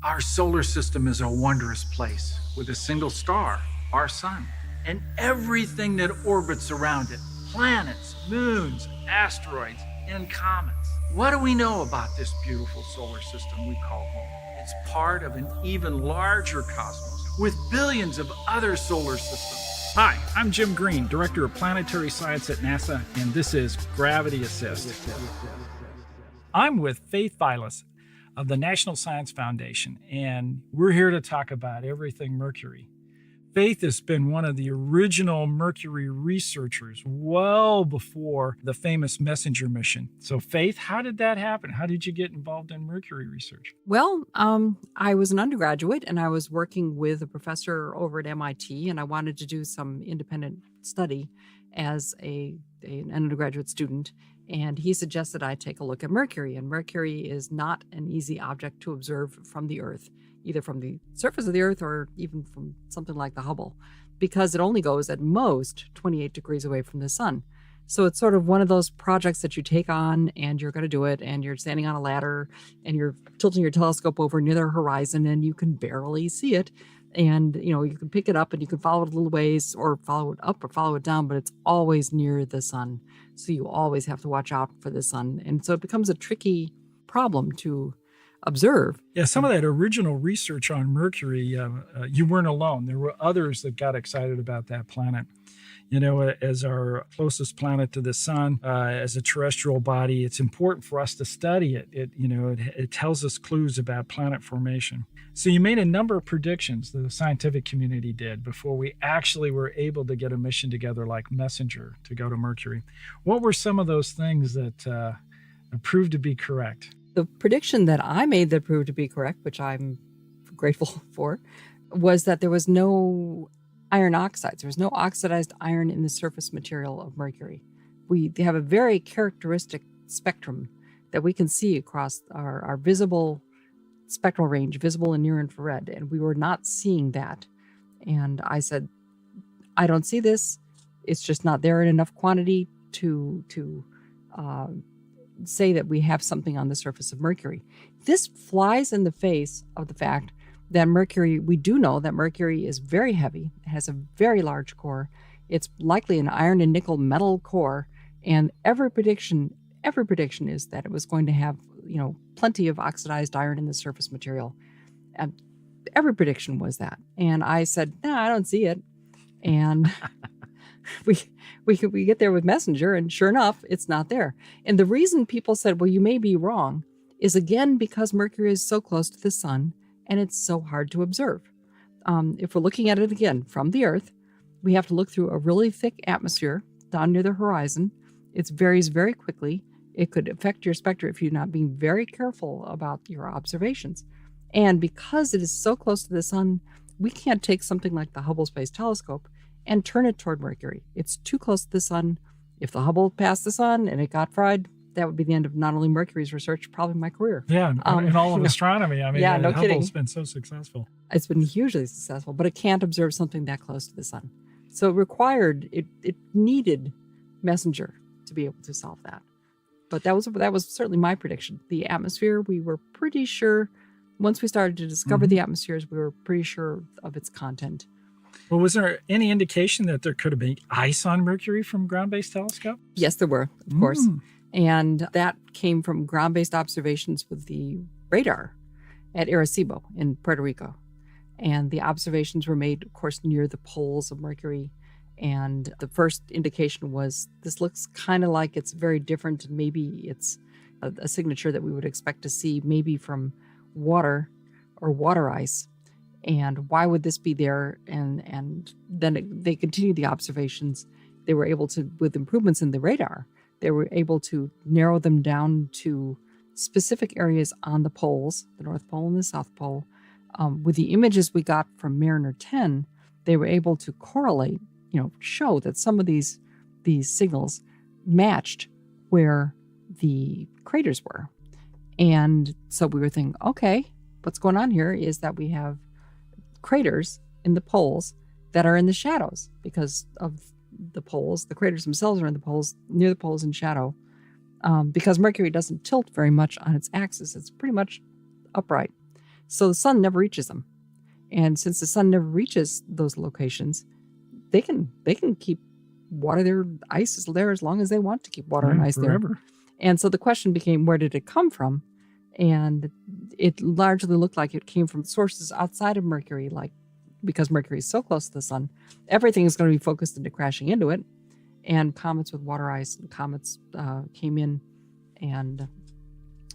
Our solar system is a wondrous place with a single star, our sun, and everything that orbits around it: planets, moons, asteroids, and comets. What do we know about this beautiful solar system we call home? It's part of an even larger cosmos with billions of other solar systems. Hi, I'm Jim Green, Director of Planetary Science at NASA, and this is Gravity Assist. I'm with Faith Vilas of the National Science Foundation, and we're here to talk about everything Mercury. Faith has been one of the original Mercury researchers well before the famous Messenger mission. So Faith, how did that happen? How did you get involved in Mercury research? Well, I was an undergraduate and I was working with a professor over at MIT, and I wanted to do some independent study as an undergraduate student. And he suggested I take a look at Mercury. And Mercury is not an easy object to observe from the Earth, either from the surface of the Earth or even from something like the Hubble, because it only goes at most 28 degrees away from the sun. So it's sort of one of those projects that you take on and you're going to do it, and you're standing on a ladder and you're tilting your telescope over near the horizon and you can barely see it. And, you can pick it up and you can follow it a little ways or follow it up or follow it down, but it's always near the sun. So you always have to watch out for the sun. And so it becomes a tricky problem to observe. Yeah, some of that original research on Mercury, you weren't alone. There were others that got excited about that planet. As our closest planet to the sun, as a terrestrial body, it's important for us to study it. It tells us clues about planet formation. So you made a number of predictions, the scientific community did, before we actually were able to get a mission together like Messenger to go to Mercury. What were some of those things that proved to be correct? The prediction that I made that proved to be correct, which I'm grateful for, was that there was no iron oxides. There was no oxidized iron in the surface material of Mercury. We have a very characteristic spectrum that we can see across our visible spectral range, visible and near infrared, and we were not seeing that. And I said, I don't see this. It's just not there in enough quantity to say that we have something on the surface of Mercury. This flies in the face of the fact that Mercury, we do know that Mercury is very heavy. It has a very large core. It's likely an iron and nickel metal core. And every prediction is that it was going to have, plenty of oxidized iron in the surface material. And every prediction was that. And I said, no, I don't see it. And we get there with Messenger, and sure enough, it's not there. And the reason people said, well, you may be wrong, is again because Mercury is so close to the sun and it's so hard to observe. If we're looking at it again from the Earth, we have to look through a really thick atmosphere down near the horizon. It varies very quickly. It could affect your spectra if you're not being very careful about your observations. And because it is so close to the sun, we can't take something like the Hubble Space Telescope and turn it toward Mercury. It's too close to the sun. If the Hubble passed the sun and it got fried, that would be the end of not only Mercury's research, probably my career. Yeah, in all of astronomy. I mean, yeah, no Hubble's kidding. been so successful. It's been hugely successful, but it can't observe something that close to the sun. So it needed Messenger to be able to solve that. But that was certainly my prediction. The atmosphere, we were pretty sure, once we started to discover the atmospheres, we were pretty sure of its content. Well, was there any indication that there could have been ice on Mercury from ground-based telescope? Yes, there were, of course. And that came from ground-based observations with the radar at Arecibo in Puerto Rico. And the observations were made, of course, near the poles of Mercury. And the first indication was, this looks kind of like it's very different. And maybe it's a signature that we would expect to see maybe from water or water ice. And why would this be there? And then they continued the observations. They were able to, with improvements in the radar, they were able to narrow them down to specific areas on the poles, the North Pole and the South Pole. With the images we got from Mariner 10, they were able to correlate, show that some of these signals matched where the craters were. And so we were thinking, okay, what's going on here is that we have craters in the poles that are in the shadows because of the poles. The craters themselves are in the poles, near the poles in shadow, because Mercury doesn't tilt very much on its axis. It's pretty much upright. So the sun never reaches them. And since the sun never reaches those locations, they can keep water there, ice is there as long as they want to keep water and ice forever. there. And so the question became, where did it come from? And it largely looked like it came from sources outside of Mercury, like because Mercury is so close to the sun, everything is going to be focused into crashing into it. And comets with water ice and comets came in and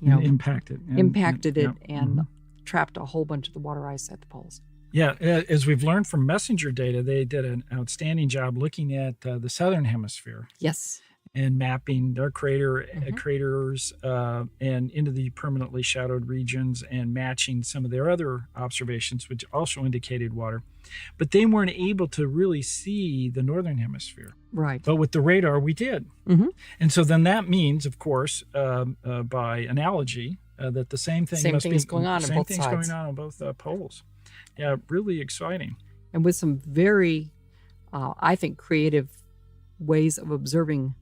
impacted it and trapped a whole bunch of the water ice at the poles. Yeah, as we've learned from messenger data, they did an outstanding job looking at the southern hemisphere. Yes. And mapping their craters and into the permanently shadowed regions and matching some of their other observations, which also indicated water. But they weren't able to really see the northern hemisphere. Right. But with the radar, we did. Mm-hmm. And so then that means, of course, by analogy, that the same thing is going on same both thing's sides. going on both poles. Yeah, really exciting. And with some very, I think, creative ways of observing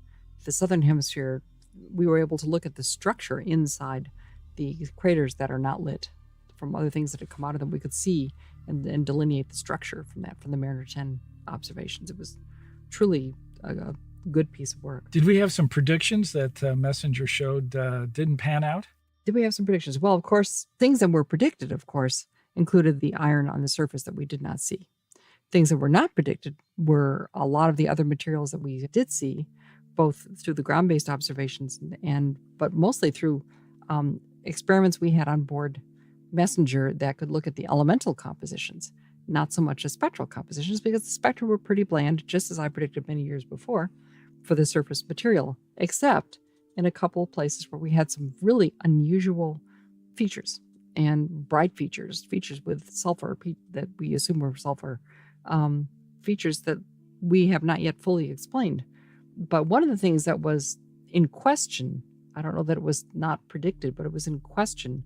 the southern hemisphere, we were able to look at the structure inside the craters that are not lit. From other things that had come out of them, we could see and delineate the structure from the Mariner 10 observations. It was truly a good piece of work. Did we have some predictions that Messenger showed didn't pan out? Did we have some predictions? Well, of course, things that were predicted, of course, included the iron on the surface that we did not see. Things that were not predicted were a lot of the other materials that we did see, both through the ground-based observations but mostly through experiments we had on board Messenger that could look at the elemental compositions, not so much the spectral compositions, because the spectra were pretty bland, just as I predicted many years before, for the surface material, except in a couple of places where we had some really unusual features and bright features with sulfur that we assume were sulfur, features that we have not yet fully explained. But one of the things that was in question, I don't know that it was not predicted, but it was in question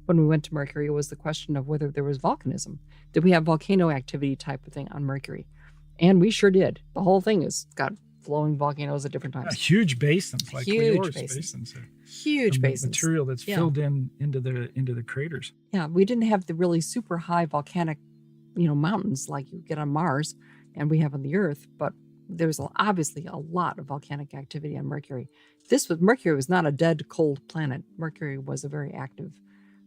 when we went to Mercury, was the question of whether there was volcanism. Did we have volcano activity type of thing on Mercury? And we sure did. The whole thing has got flowing volcanoes at different times. Huge basins, like huge basins. Huge basins. Material that's filled into the craters. Yeah, we didn't have the really super high volcanic, mountains like you get on Mars and we have on the Earth, but there's obviously a lot of volcanic activity on Mercury. Mercury was not a dead, cold planet. Mercury was a very active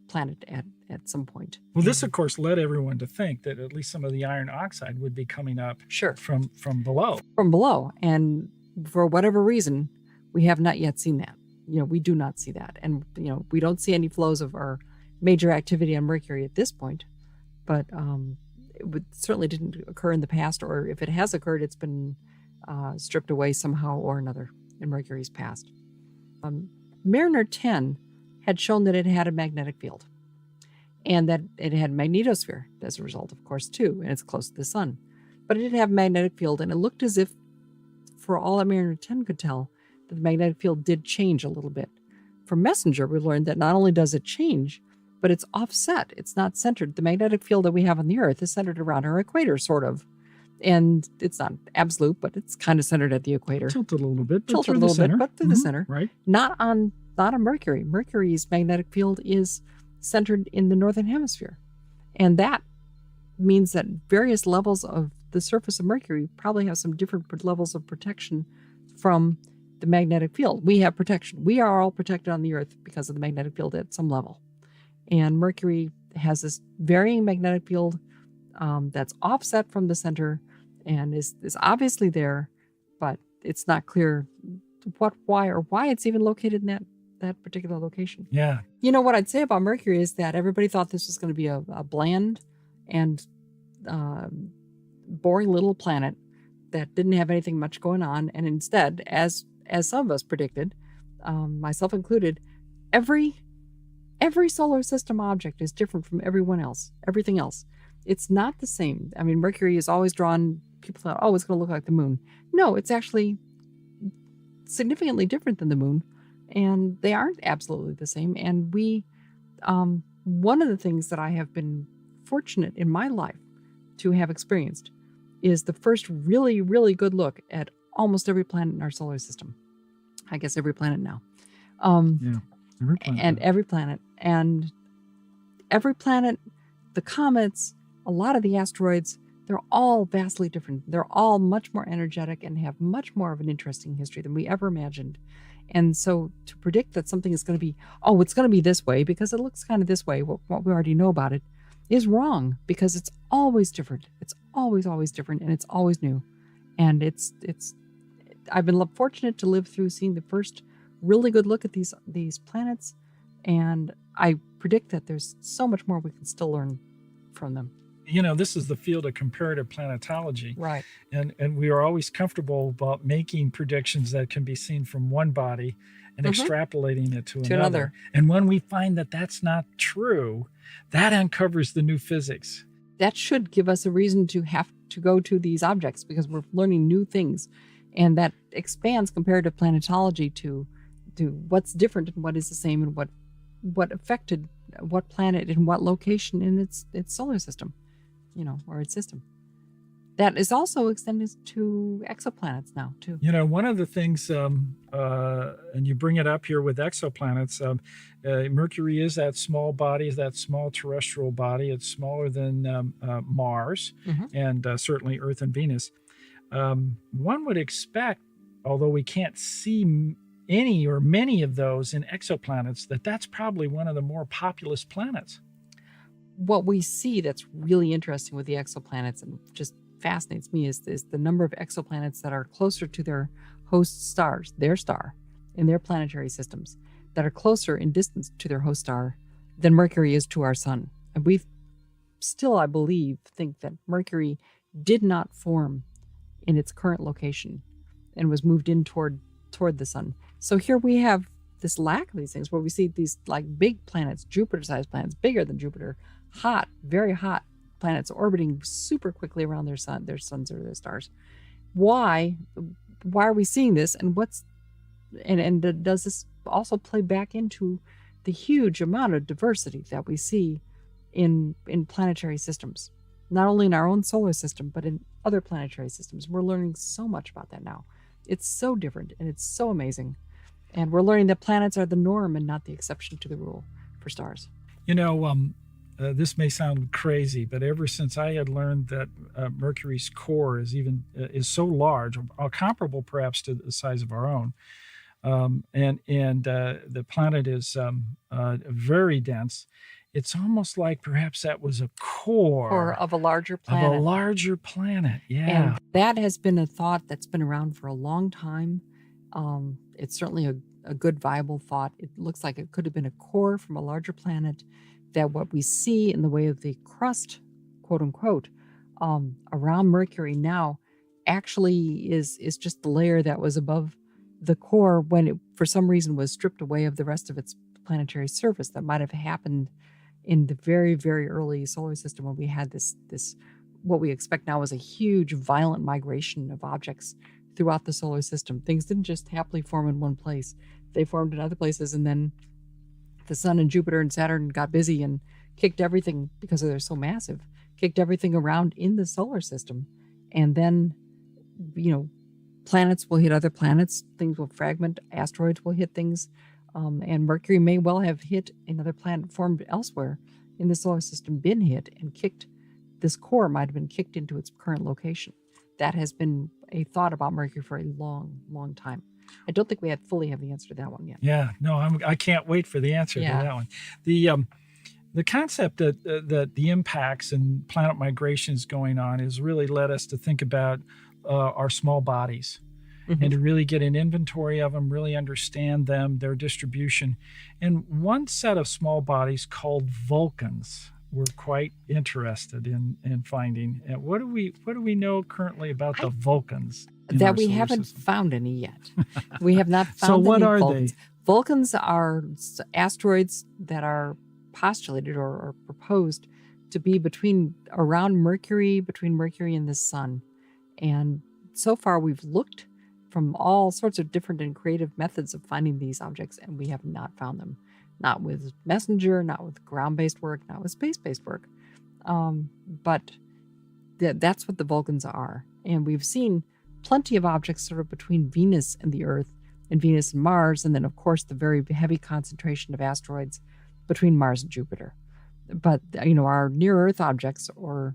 planet at some point. Well, this, of course, led everyone to think that at least some of the iron oxide would be coming up from below. From below. And for whatever reason, we have not yet seen that. We do not see that. And, we don't see any flows of our major activity on Mercury at this point. But it certainly didn't occur in the past, or if it has occurred, it's been stripped away somehow or another in Mercury's past. Mariner 10 had shown that it had a magnetic field and that it had a magnetosphere as a result, of course, too, and it's close to the sun. But it did have a magnetic field, and it looked as if, for all that Mariner 10 could tell, that the magnetic field did change a little bit. From Messenger, we learned that not only does it change, but it's offset. It's not centered. The magnetic field that we have on the Earth is centered around our equator, sort of. And it's not absolute, but it's kind of centered at the equator. Tilted a little bit, but through the center. Right. Not on Mercury. Mercury's magnetic field is centered in the northern hemisphere. And that means that various levels of the surface of Mercury probably have some different levels of protection from the magnetic field. We have protection. We are all protected on the Earth because of the magnetic field at some level. And Mercury has this varying magnetic field that's offset from the center and is obviously there, but it's not clear why it's even located in that particular location. Yeah. What I'd say about Mercury is that everybody thought this was going to be a bland and boring little planet that didn't have anything much going on. And instead, as some of us predicted, myself included, every solar system object is different from everything else. It's not the same. I mean, Mercury is always drawn, people thought, it's going to look like the moon. No, it's actually significantly different than the moon, and they aren't absolutely the same. And one of the things that I have been fortunate in my life to have experienced is the first really, really good look at almost every planet in our solar system. I guess every planet now. Every planet. And every planet. And every planet, the comets, a lot of the asteroids, they're all vastly different. They're all much more energetic and have much more of an interesting history than we ever imagined. And so to predict that something is going to be, oh, it's going to be this way because it looks kind of this way, what we already know about it, is wrong, because it's always different. It's always different, and it's always new. And I've been fortunate to live through seeing the first really good look at these planets, and I predict that there's so much more we can still learn from them. This is the field of comparative planetology. Right. And we are always comfortable about making predictions that can be seen from one body and extrapolating it to another. And when we find that that's not true, that uncovers the new physics. That should give us a reason to have to go to these objects, because we're learning new things. And that expands comparative planetology to what's different and what is the same, and what affected what planet in what location in its solar system, or its system. That is also extended to exoplanets now, too. One of the things, and you bring it up here with exoplanets, Mercury is that small body, that small terrestrial body. It's smaller than Mars and certainly Earth and Venus. One would expect, although we can't see any or many of those in exoplanets, that's probably one of the more populous planets. What we see that's really interesting with the exoplanets and just fascinates me is the number of exoplanets that are closer to their host stars, their star, in their planetary systems, that are closer in distance to their host star than Mercury is to our sun. And we still, I believe, think that Mercury did not form in its current location and was moved in toward the sun. So here we have this lack of these things, where we see these like big planets, Jupiter-sized planets, bigger than Jupiter, hot, very hot planets orbiting super quickly around their suns or their stars. Why are we seeing this? And does this also play back into the huge amount of diversity that we see in planetary systems, not only in our own solar system, but in other planetary systems? We're learning so much about that now. It's so different and it's so amazing. And we're learning that planets are the norm and not the exception to the rule for stars. This may sound crazy, but ever since I had learned that Mercury's core is so large, comparable perhaps to the size of our own, and the planet is very dense, it's almost like perhaps that was a core of a larger planet. Yeah. And that has been a thought that's been around for a long time. It's certainly a good, viable thought. It looks like it could have been a core from a larger planet, that what we see in the way of the crust, quote unquote, around Mercury now actually is just the layer that was above the core when it, for some reason, was stripped away of the rest of its planetary surface. That might have happened in the very, very early solar system, when we had this what we expect now is a huge, violent migration of objects throughout the solar system. Things didn't just happily form in one place. They formed in other places, and then the sun and Jupiter and Saturn got busy and kicked everything, because they're so massive, kicked everything around in the solar system. And then, planets will hit other planets, things will fragment, asteroids will hit things, and Mercury may well have hit another planet formed elsewhere in the solar system, been hit and kicked. This core might have been kicked into its current location. That has been a thought about Mercury for a long, long time. I don't think we fully have the answer to that one yet. Yeah, no, I can't wait for the answer to that one. The concept that the impacts and planet migrations going on has really led us to think about our small bodies, and to really get an inventory of them, really understand them, their distribution. And one set of small bodies called Vulcans we're quite interested in finding. And what do we know currently about the Vulcans? That we haven't found any yet. We have not found so what any are Vulcans. they? Vulcans are asteroids that are postulated or proposed to be around Mercury, between Mercury and the sun. And so far we've looked from all sorts of different and creative methods of finding these objects, and we have not found them. Not with MESSENGER, not with ground-based work, not with space-based work. But that's what the Vulcans are. And we've seen plenty of objects sort of between Venus and the Earth, and Venus and Mars, and then, of course, the very heavy concentration of asteroids between Mars and Jupiter. But our near Earth objects or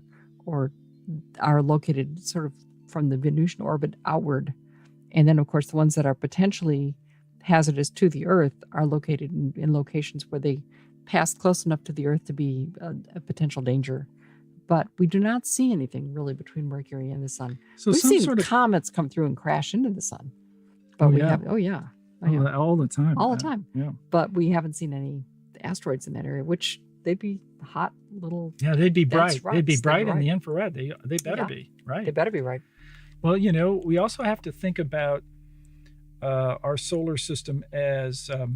are located sort of from the Venusian orbit outward, and then of course the ones that are potentially hazardous to the Earth are located in locations where they pass close enough to the Earth to be a potential danger. But we do not see anything really between Mercury and the Sun. So We've some seen sort of comets come through and crash into the Sun, but Oh, we yeah. have all the time. all the time. Yeah. But we haven't seen any asteroids in that area, which they'd be hot little. Yeah, they'd be Dense bright. They'd be rocks, bright in right. the infrared. They better Yeah. be, right? They better be right. Well, we also have to think about our solar system as a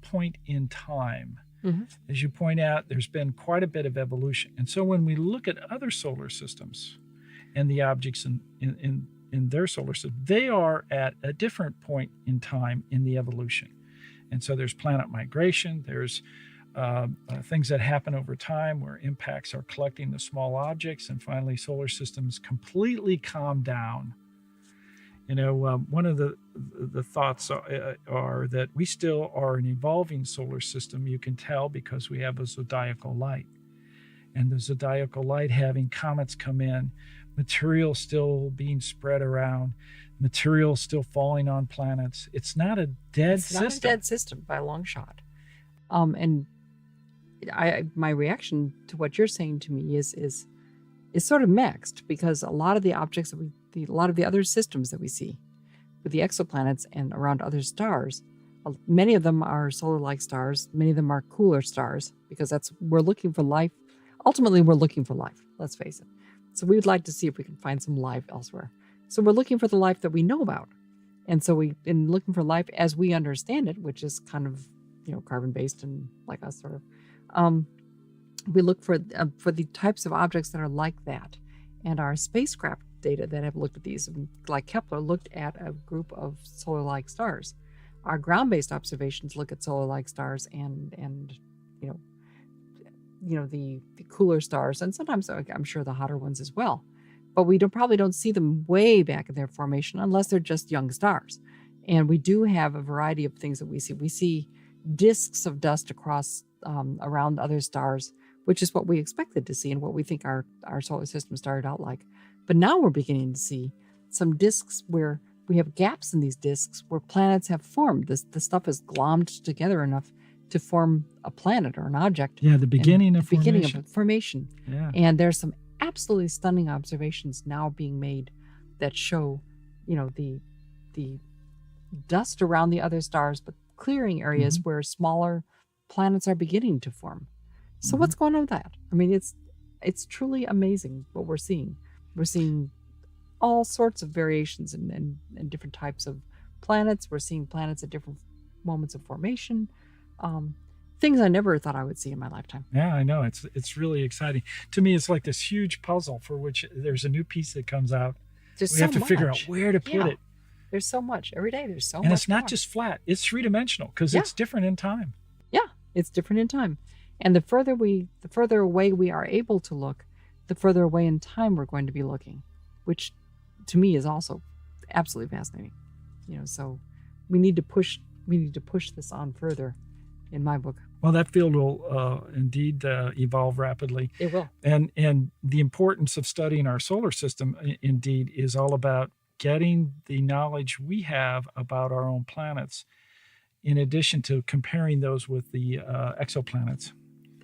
point in time. Mhm. As you point out, there's been quite a bit of evolution. And so when we look at other solar systems and the objects in their solar system, they are at a different point in time in the evolution. And so there's planet migration, there's things that happen over time where impacts are collecting the small objects, and finally solar systems completely calm down. One of the thoughts are that we still are an evolving solar system. You can tell because we have a zodiacal light, and the zodiacal light having comets come in, material still being spread around, material still falling on planets. It's not a dead system. Not a dead system by a long shot. And my reaction to what you're saying to me is sort of mixed, because a lot of the objects that a lot of the other systems that we see with the exoplanets and around other stars, many of them are solar-like stars. Many of them are cooler stars, because we're looking for life. Ultimately, we're looking for life. Let's face it. So we would like to see if we can find some life elsewhere. So we're looking for the life that we know about. And so we've been looking for life as we understand it, which is kind of, carbon-based and like us sort of. We look for the types of objects that are like that. And our spacecraft data that have looked at these, like Kepler, looked at a group of solar-like stars. Our ground-based observations look at solar-like stars and the cooler stars, and sometimes I'm sure the hotter ones as well. But we probably don't see them way back in their formation unless they're just young stars. And we do have a variety of things that we see. We see disks of dust across around other stars, which is what we expected to see and what we think our solar system started out like. But now we're beginning to see some disks where we have gaps in these disks where planets have formed. The stuff is glommed together enough to form a planet or an object. Yeah, the beginning of formation. Yeah. And there's some absolutely stunning observations now being made that show, the dust around the other stars, but clearing areas where smaller planets are beginning to form. So what's going on with that? I mean, it's truly amazing what we're seeing. We're seeing all sorts of variations and different types of planets. We're seeing planets at different moments of formation. Things I never thought I would see in my lifetime. Yeah, I know. It's really exciting. To me, it's like this huge puzzle for which there's a new piece that comes out. We have to figure out where to put it. There's so much. Every day there's so much. And it's not more. just flat. It's three-dimensional because it's different in time. Yeah, it's different in time. And the further away we are able to look, the further away in time we're going to be looking, which to me is also absolutely fascinating. So we need to push this on further in my book. Well, that field will indeed evolve rapidly. It will. And the importance of studying our solar system, indeed, is all about getting the knowledge we have about our own planets, in addition to comparing those with the exoplanets.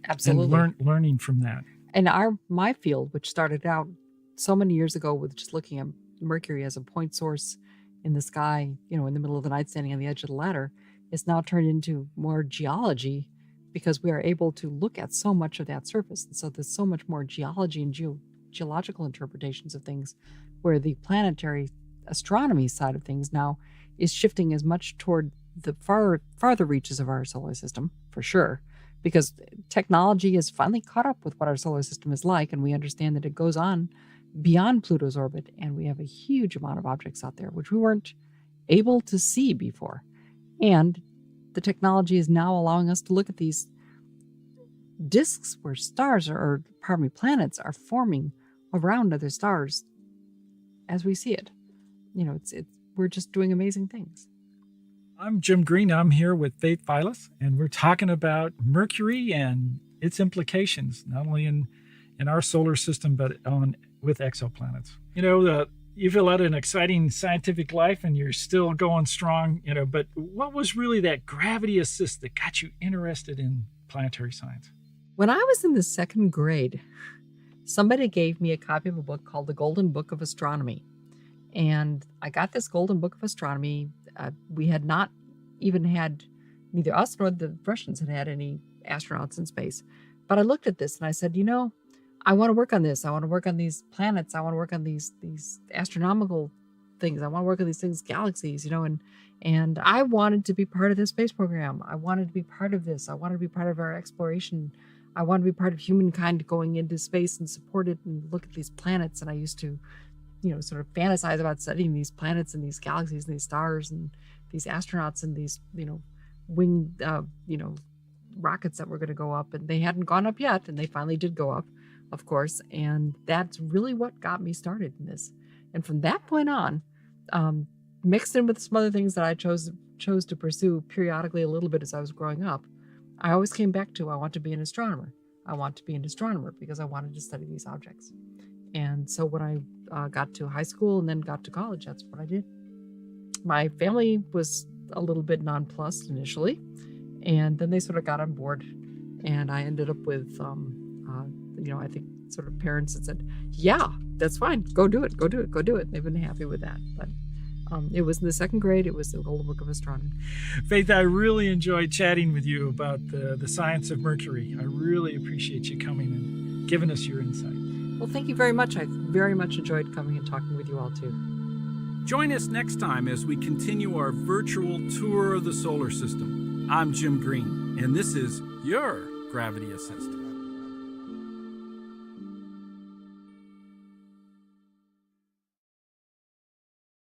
Absolutely. And learning from that. And my field, which started out so many years ago with just looking at Mercury as a point source in the sky, in the middle of the night standing on the edge of the ladder, is now turned into more geology, because we are able to look at so much of that surface. And so there's so much more geology and geological interpretations of things, where the planetary astronomy side of things now is shifting as much toward the farther reaches of our solar system, for sure, because technology has finally caught up with what our solar system is like, and we understand that it goes on beyond Pluto's orbit, and we have a huge amount of objects out there which we weren't able to see before. And the technology is now allowing us to look at these disks where planets are forming around other stars as we see it. We're just doing amazing things. I'm Jim Green. I'm here with Faith Vilas, and we're talking about Mercury and its implications, not only in our solar system, but with exoplanets. You've led an exciting scientific life and you're still going strong, but what was really that gravity assist that got you interested in planetary science? When I was in the second grade, somebody gave me a copy of a book called The Golden Book of Astronomy. And I got this Golden Book of Astronomy. We had not even had, neither us nor the Russians had any astronauts in space. But I looked at this and I said, I want to work on this. I want to work on these planets. I want to work on these astronomical things. I want to work on these things, galaxies, and I wanted to be part of the space program. I wanted to be part of this. I wanted to be part of our exploration. I wanted to be part of humankind going into space and support it and look at these planets. And I used to, sort of fantasize about studying these planets and these galaxies and these stars and these astronauts and these, winged, rockets that were going to go up. And they hadn't gone up yet. And they finally did go up, of course. And that's really what got me started in this. And from that point on, mixed in with some other things that I chose to pursue periodically a little bit as I was growing up, I always came back to, I want to be an astronomer. I want to be an astronomer because I wanted to study these objects. And so when I got to high school and then got to college, that's what I did. My family was a little bit nonplussed initially, and then they sort of got on board. And I ended up with, I think sort of parents that said, yeah, that's fine. Go do it. Go do it. Go do it. They've been happy with that. But it was in the second grade. It was the Golden Book of Astronomy. Faith, I really enjoyed chatting with you about the science of Mercury. I really appreciate you coming and giving us your insight. Well, thank you very much. I very much enjoyed coming and talking with you all, too. Join us next time as we continue our virtual tour of the solar system. I'm Jim Green, and this is your Gravity Assist.